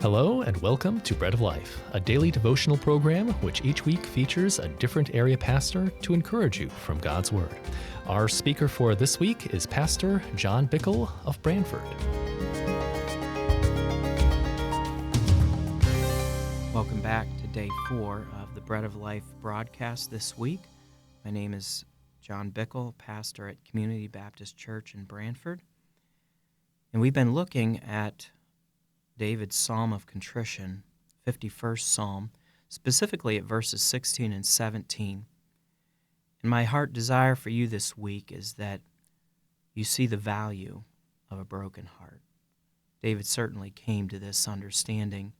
Hello and welcome to Bread of Life, a daily devotional program which each week features a different area pastor to encourage you from God's Word. Our speaker for this week is Pastor John Bickel of Branford. Welcome back to day 4 of the Bread of Life broadcast this week. My name is John Bickel, pastor at Community Baptist Church in Branford. And we've been looking at David's Psalm of Contrition, 51st Psalm, specifically at verses 16 and 17. And my heart desire for you this week is that you see the value of a broken heart. David certainly came to this understanding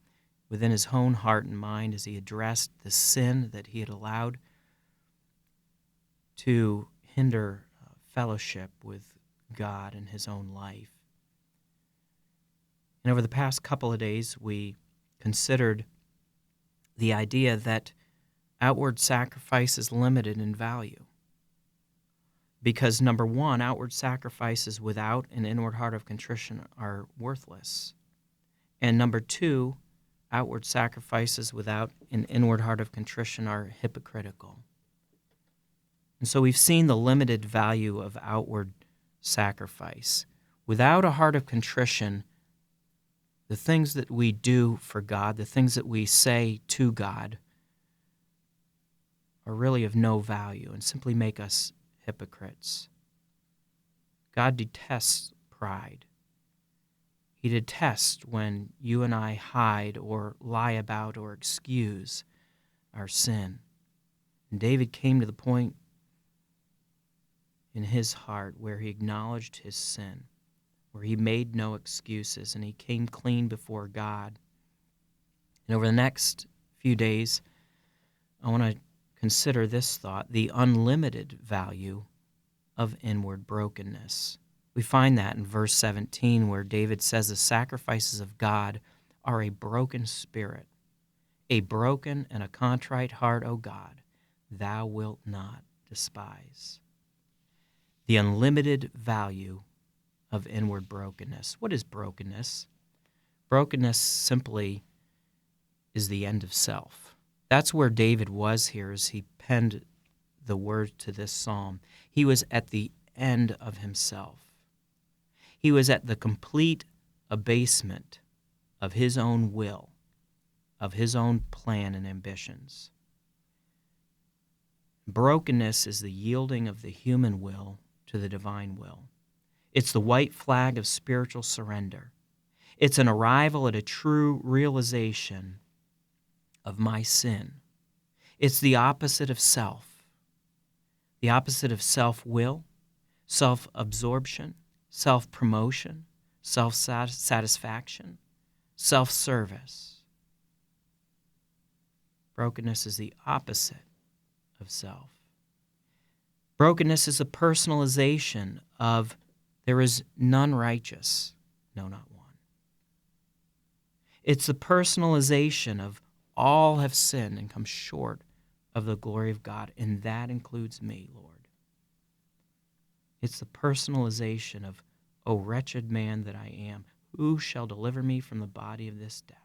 within his own heart and mind as he addressed the sin that he had allowed to hinder fellowship with God in his own life. And over the past couple of days, we considered the idea that outward sacrifice is limited in value. Because, number one, outward sacrifices without an inward heart of contrition are worthless. And number two, outward sacrifices without an inward heart of contrition are hypocritical. And so we've seen the limited value of outward sacrifice. Without a heart of contrition, the things that we do for God, the things that we say to God, are really of no value and simply make us hypocrites. God detests pride. He detests when you and I hide or lie about or excuse our sin. And David came to the point in his heart where he acknowledged his sin, where he made no excuses, and he came clean before God. And over the next few days, I want to consider this thought, the unlimited value of inward brokenness. We find that in verse 17, where David says the sacrifices of God are a broken spirit, a broken and a contrite heart, O God, thou wilt not despise. The unlimited value of inward brokenness. What is brokenness? Brokenness simply is the end of self. That's where David was here as he penned the words to this psalm. He was at the end of himself. He was at the complete abasement of his own will, of his own plan and ambitions. Brokenness is the yielding of the human will to the divine will. It's the white flag of spiritual surrender. It's an arrival at a true realization of my sin. It's the opposite of self. The opposite of self-will, self-absorption, self-promotion, self-satisfaction, self-service. Brokenness is the opposite of self. Brokenness is a personalization of there is none righteous, no, not one. It's the personalization of all have sinned and come short of the glory of God, and that includes me, Lord. It's the personalization of, O wretched man that I am, who shall deliver me from the body of this death?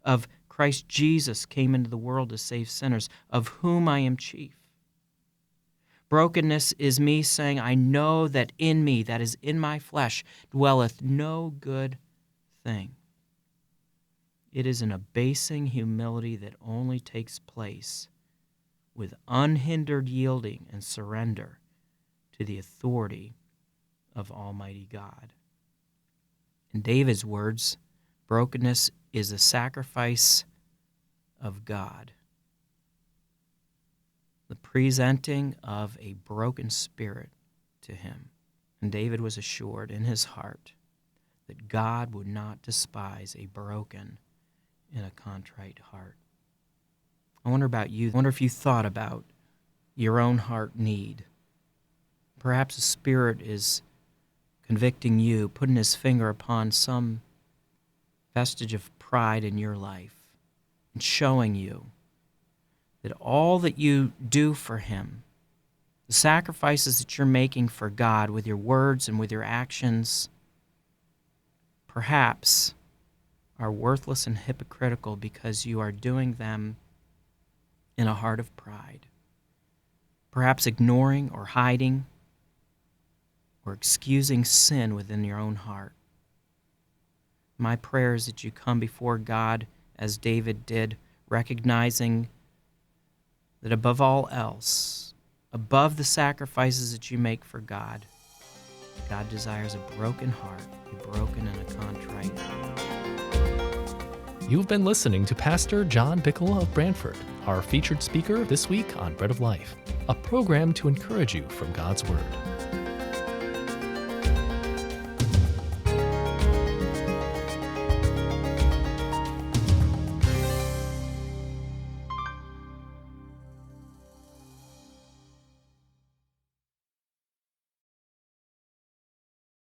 Of Christ Jesus came into the world to save sinners, of whom I am chief. Brokenness is me saying, I know that in me, that is in my flesh, dwelleth no good thing. It is an abasing humility that only takes place with unhindered yielding and surrender to the authority of Almighty God. In David's words, brokenness is a sacrifice of God. The presenting of a broken spirit to him. And David was assured in his heart that God would not despise a broken and a contrite heart. I wonder about you. I wonder if you thought about your own heart need. Perhaps the Spirit is convicting you, putting his finger upon some vestige of pride in your life and showing you that all that you do for him, the sacrifices that you're making for God with your words and with your actions, perhaps are worthless and hypocritical because you are doing them in a heart of pride, perhaps ignoring or hiding or excusing sin within your own heart. My prayer is that you come before God as David did, recognizing that above all else, above the sacrifices that you make for God, God desires a broken heart, a broken and a contrite heart. You've been listening to Pastor John Bickel of Branford, our featured speaker this week on Bread of Life, a program to encourage you from God's Word.